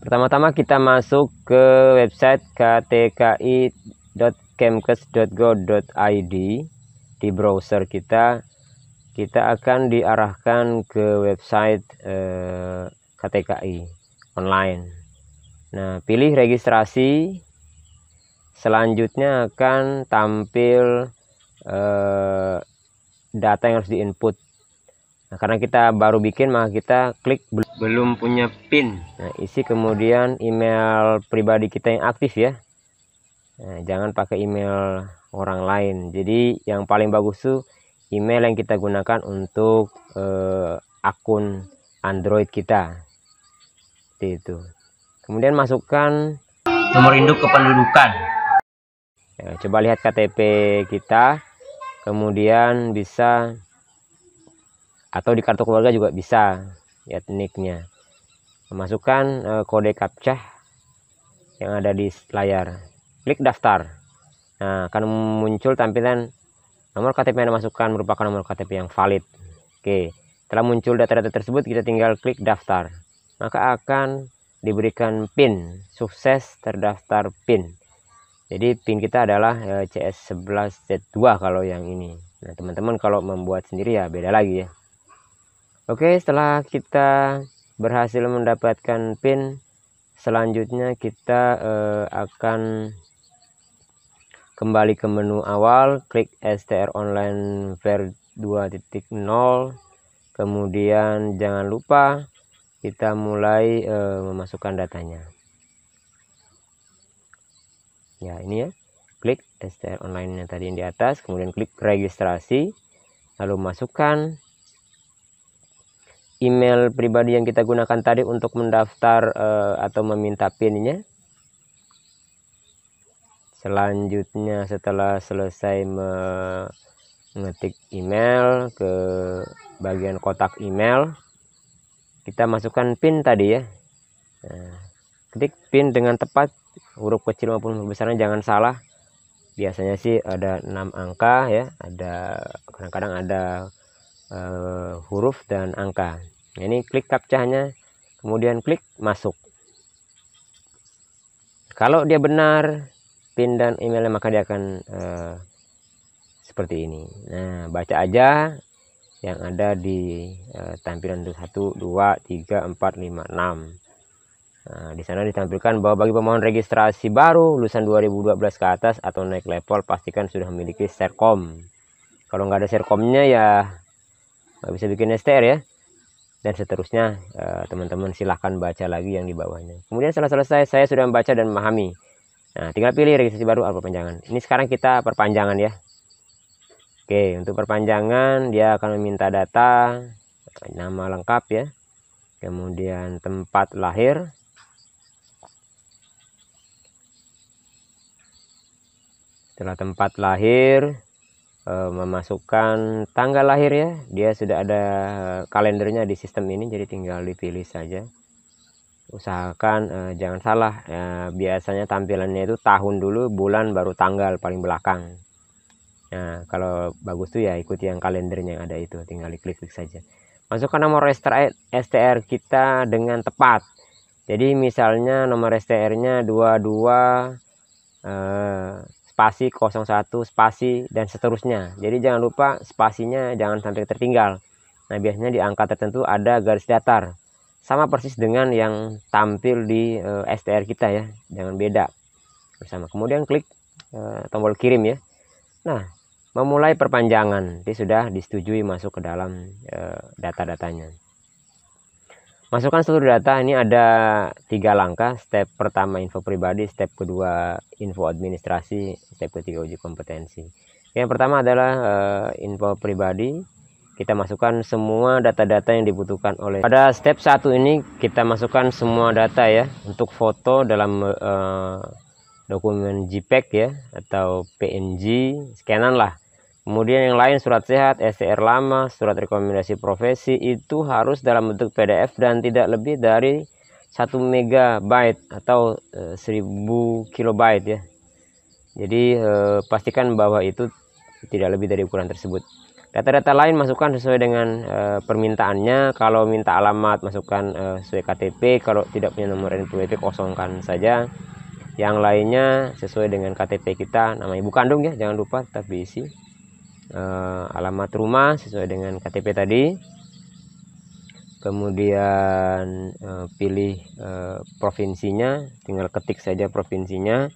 Pertama-tama kita masuk ke website ktki.kemkes.go.id. Di browser kita akan diarahkan ke website KTKI online. Nah, pilih registrasi. Selanjutnya akan tampil data yang harus diinput. Nah, karena kita baru bikin, maka kita klik belum punya PIN. Nah, isi kemudian email pribadi kita yang aktif ya. Nah, jangan pakai email orang lain. Jadi yang paling bagus tuh email yang kita gunakan untuk akun Android kita. Seperti itu. Kemudian masukkan nomor induk kependudukan. Ya, coba lihat KTP kita. Kemudian bisa, atau di kartu keluarga juga bisa, lihat nicknya. Masukkan kode captcha yang ada di layar. Klik daftar. Nah, akan muncul tampilan nomor KTP yang Anda masukkan merupakan nomor KTP yang valid. Oke, setelah muncul data-data tersebut, kita tinggal klik daftar. Maka akan diberikan PIN. Sukses terdaftar PIN. Jadi PIN kita adalah CS11Z2 kalau yang ini. Nah, teman-teman kalau membuat sendiri ya beda lagi ya. Oke, setelah kita berhasil mendapatkan PIN, selanjutnya kita akan kembali ke menu awal, klik STR Online Ver 2.0. Kemudian jangan lupa kita mulai memasukkan datanya. Ya, ini ya. Klik STR Online yang tadi yang di atas, kemudian klik registrasi, lalu masukkan email pribadi yang kita gunakan tadi untuk mendaftar atau meminta PIN-nya. Selanjutnya setelah selesai mengetik email ke bagian kotak email, kita masukkan PIN tadi ya. Nah, ketik PIN dengan tepat, huruf kecil maupun huruf besarnya jangan salah. Biasanya sih ada 6 angka ya, ada kadang-kadang ada huruf dan angka. Nah, ini klik captcha-nya, kemudian klik masuk. Kalau dia benar PIN dan emailnya, maka dia akan seperti ini. Nah, baca aja yang ada di tampilan 1, 2, 3, 4, 5, 6. Nah, di sana ditampilkan bahwa bagi pemohon registrasi baru lulusan 2012 ke atas atau naik level, pastikan sudah memiliki Serkom. Kalau nggak ada Serkomnya ya nggak bisa bikin STR ya, dan seterusnya. Teman-teman silahkan baca lagi yang di bawahnya. Kemudian setelah selesai, saya sudah membaca dan memahami. Nah, tinggal pilih registrasi baru atau perpanjangan. Ini sekarang kita perpanjangan ya. Oke, untuk perpanjangan dia akan meminta data, nama lengkap ya, kemudian tempat lahir, setelah tempat lahir memasukkan tanggal lahir ya. Dia sudah ada kalendernya di sistem ini, jadi tinggal dipilih saja. Usahakan jangan salah, biasanya tampilannya itu tahun dulu, bulan baru tanggal paling belakang. Nah, kalau bagus tuh ya ikuti yang kalendernya yang ada itu, tinggal diklik-klik saja. Masukkan nomor STR kita dengan tepat. Jadi misalnya nomor STR-nya 22 spasi 01 spasi dan seterusnya. Jadi jangan lupa spasinya jangan sampai tertinggal. Nah, biasanya di angka tertentu ada garis datar, sama persis dengan yang tampil di STR kita ya, jangan beda bersama. Kemudian klik tombol kirim ya. Nah, memulai perpanjangan, ini sudah disetujui masuk ke dalam data-datanya. Masukkan seluruh data. Ini ada 3 langkah. Step pertama info pribadi, step kedua info administrasi, step ketiga uji kompetensi. Yang pertama adalah info pribadi. Kita masukkan semua data-data yang dibutuhkan oleh. Pada step 1 ini kita masukkan semua data ya. Untuk foto dalam dokumen JPEG ya, atau PNG, scanan lah. Kemudian yang lain, surat sehat, STR lama, surat rekomendasi profesi, itu harus dalam bentuk PDF dan tidak lebih dari 1 MB atau 1000 KB ya. Jadi pastikan bahwa itu tidak lebih dari ukuran tersebut. Data-data lain masukkan sesuai dengan permintaannya. Kalau minta alamat masukkan sesuai KTP, kalau tidak punya nomor NPWP kosongkan saja. Yang lainnya sesuai dengan KTP kita, nama ibu kandung ya, jangan lupa tetap diisi. Alamat rumah sesuai dengan KTP tadi. Kemudian pilih provinsinya, tinggal ketik saja provinsinya.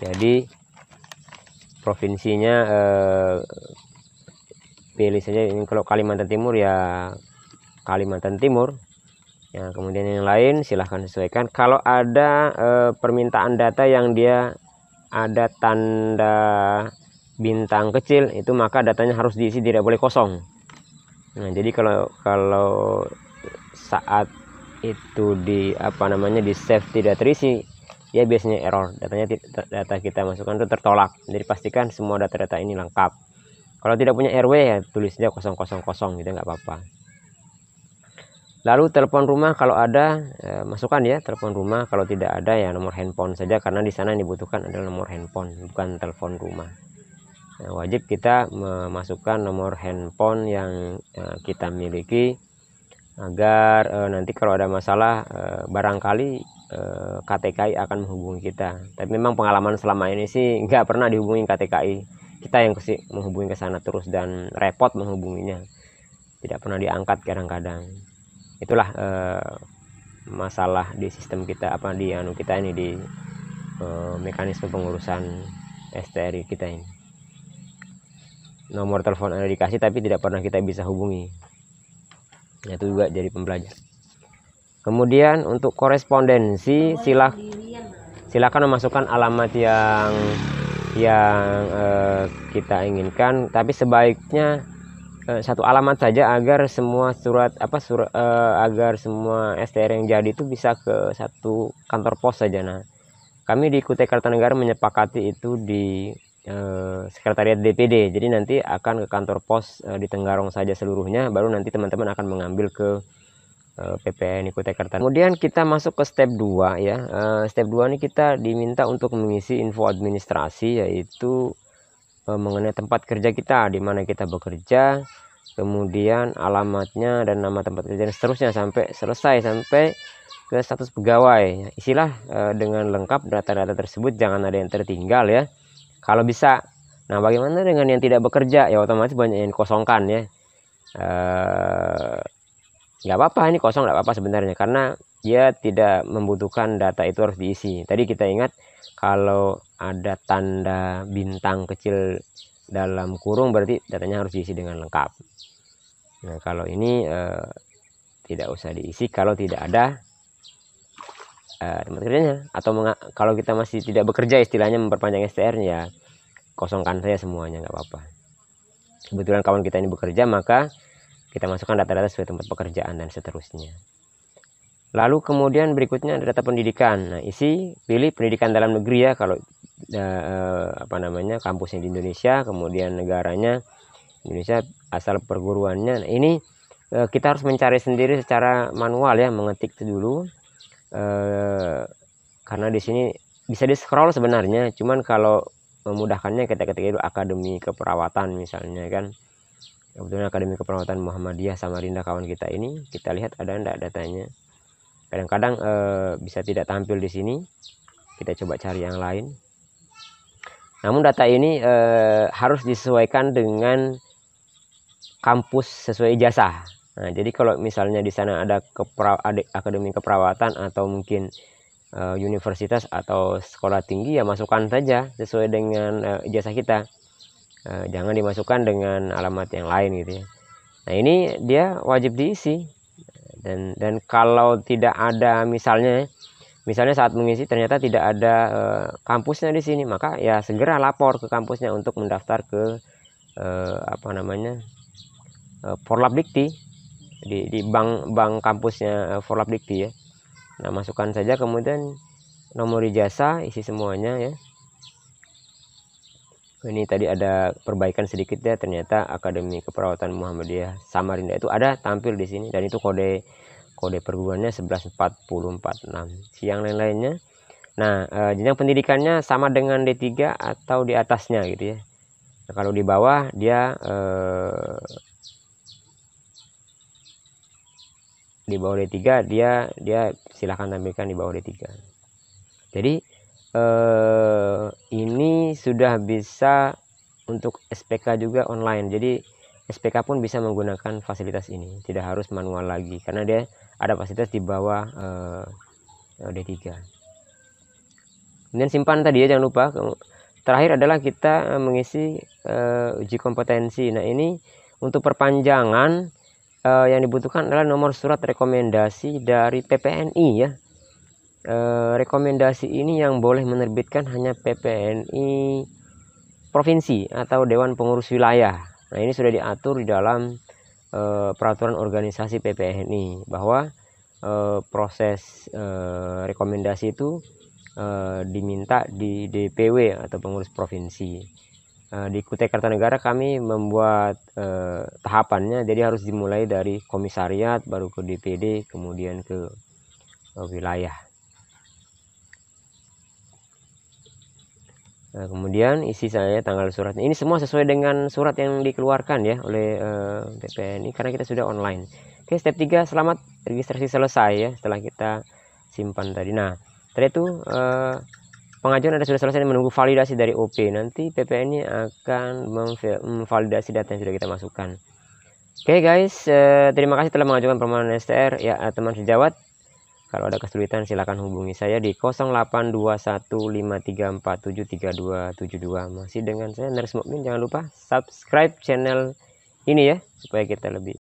Jadi provinsinya pilih saja ini, kalau Kalimantan Timur ya Kalimantan Timur ya. Kemudian yang lain silahkan sesuaikan. Kalau ada permintaan data yang dia ada tanda bintang kecil, itu maka datanya harus diisi, tidak boleh kosong. Nah, jadi kalau saat itu di di save tidak terisi, ya biasanya error, data kita masukkan itu tertolak. Jadi pastikan semua data-data ini lengkap. Kalau tidak punya RW ya tulisnya 000 gitu, nggak apa-apa. Lalu telepon rumah kalau ada masukkan ya telepon rumah, kalau tidak ada ya nomor handphone saja, karena di sana yang dibutuhkan adalah nomor handphone, bukan telepon rumah. Nah, wajib kita memasukkan nomor handphone yang kita miliki, agar nanti kalau ada masalah barangkali KTKI akan menghubungi kita. Tapi memang pengalaman selama ini sih nggak pernah dihubungi KTKI, kita yang menghubungi ke sana terus dan repot menghubunginya, tidak pernah diangkat kadang-kadang. Itulah masalah di sistem kita, di kita ini, di mekanisme pengurusan STRI kita ini. Nomor telepon ada dikasih tapi tidak pernah kita bisa hubungi. Itu juga jadi pembelajaran. Kemudian untuk korespondensi silakan memasukkan alamat yang kita inginkan, tapi sebaiknya satu alamat saja, agar semua agar semua STR yang jadi itu bisa ke satu kantor pos saja. Nah, kami di Kutai Kartanegara menyepakati itu di sekretariat DPD, jadi nanti akan ke kantor pos di Tenggarong saja seluruhnya, baru nanti teman-teman akan mengambil ke PPN Kutai Kartanegara. Kemudian kita masuk ke step 2 ya. Step 2 ini kita diminta untuk mengisi info administrasi, yaitu mengenai tempat kerja kita, di mana kita bekerja, kemudian alamatnya dan nama tempat kerja dan seterusnya sampai selesai, sampai ke status pegawai. Isilah dengan lengkap data-data tersebut, jangan ada yang tertinggal ya, kalau bisa. Nah, bagaimana dengan yang tidak bekerja? Ya otomatis banyak yang kosongkan ya. Nggak apa-apa, ini kosong nggak apa-apa sebenarnya, karena dia tidak membutuhkan data itu harus diisi. Tadi kita ingat kalau ada tanda bintang kecil dalam kurung berarti datanya harus diisi dengan lengkap. Nah, kalau ini tidak usah diisi kalau tidak ada tempat kerjanya, atau kalau kita masih tidak bekerja, istilahnya memperpanjang STR ya kosongkan saja semuanya, nggak apa-apa. Kebetulan kawan kita ini bekerja, maka kita masukkan data-data sesuai tempat pekerjaan dan seterusnya. Lalu kemudian berikutnya ada data pendidikan. Nah, pilih pendidikan dalam negeri ya, kalau kampusnya di Indonesia, kemudian negaranya Indonesia, asal perguruannya. Nah, ini kita harus mencari sendiri secara manual ya, mengetik itu dulu. Karena di sini bisa di scroll sebenarnya, cuman kalau memudahkannya kita ketik itu Akademi Keperawatan misalnya kan. Kebetulan Akademi Keperawatan Muhammadiyah Samarinda kawan kita ini, kita lihat ada enggak datanya. Kadang-kadang bisa tidak tampil di sini, kita coba cari yang lain. Namun data ini harus disesuaikan dengan kampus sesuai ijazah. Nah, jadi kalau misalnya di sana ada Akademi Keperawatan atau mungkin universitas atau sekolah tinggi, ya masukkan saja sesuai dengan ijazah kita. Jangan dimasukkan dengan alamat yang lain gitu ya. Nah, ini dia wajib diisi. Dan kalau tidak ada misalnya saat mengisi ternyata tidak ada kampusnya di sini, maka ya segera lapor ke kampusnya untuk mendaftar ke Forlabdikti, di bank kampusnya Forlabdikti ya. Nah, masukkan saja, kemudian nomor ijazah isi semuanya ya. Ini tadi ada perbaikan sedikit ya, ternyata Akademi Keperawatan Muhammadiyah Samarinda itu ada tampil di sini, dan itu kode perguruannya 114046. Yang lain-lainnya. Nah, jenjang pendidikannya sama dengan D3 atau di atasnya gitu ya. Nah, kalau di bawah dia di bawah D3 dia silahkan tampilkan di bawah D3. Jadi ini sudah bisa untuk SPK juga online. Jadi SPK pun bisa menggunakan fasilitas ini, tidak harus manual lagi karena dia ada fasilitas di bawah D3. Kemudian simpan tadi ya, jangan lupa. Terakhir adalah kita mengisi uji kompetensi. Nah, ini untuk perpanjangan yang dibutuhkan adalah nomor surat rekomendasi dari PPNI ya. Rekomendasi ini yang boleh menerbitkan hanya PPNI provinsi atau Dewan Pengurus Wilayah. Nah, ini sudah diatur di dalam peraturan organisasi PPNI bahwa proses rekomendasi itu diminta di DPW atau pengurus provinsi. Di Kutai Kartanegara kami membuat tahapannya, jadi harus dimulai dari komisariat, baru ke DPD, kemudian ke wilayah. Nah, kemudian isi saya tanggal suratnya. Ini semua sesuai dengan surat yang dikeluarkan ya oleh PPNI karena kita sudah online. Oke, step 3 selamat registrasi selesai ya setelah kita simpan tadi. Nah, setelah itu pengajuan sudah selesai dan menunggu validasi dari OP. Nanti PPNI akan memvalidasi data yang sudah kita masukkan. Oke guys, terima kasih telah mengajukan permohonan STR ya teman sejawat. Kalau ada kesulitan silakan hubungi saya di 082153473272. Masih dengan saya Nurse Mukmin. Jangan lupa subscribe channel ini ya supaya kita lebih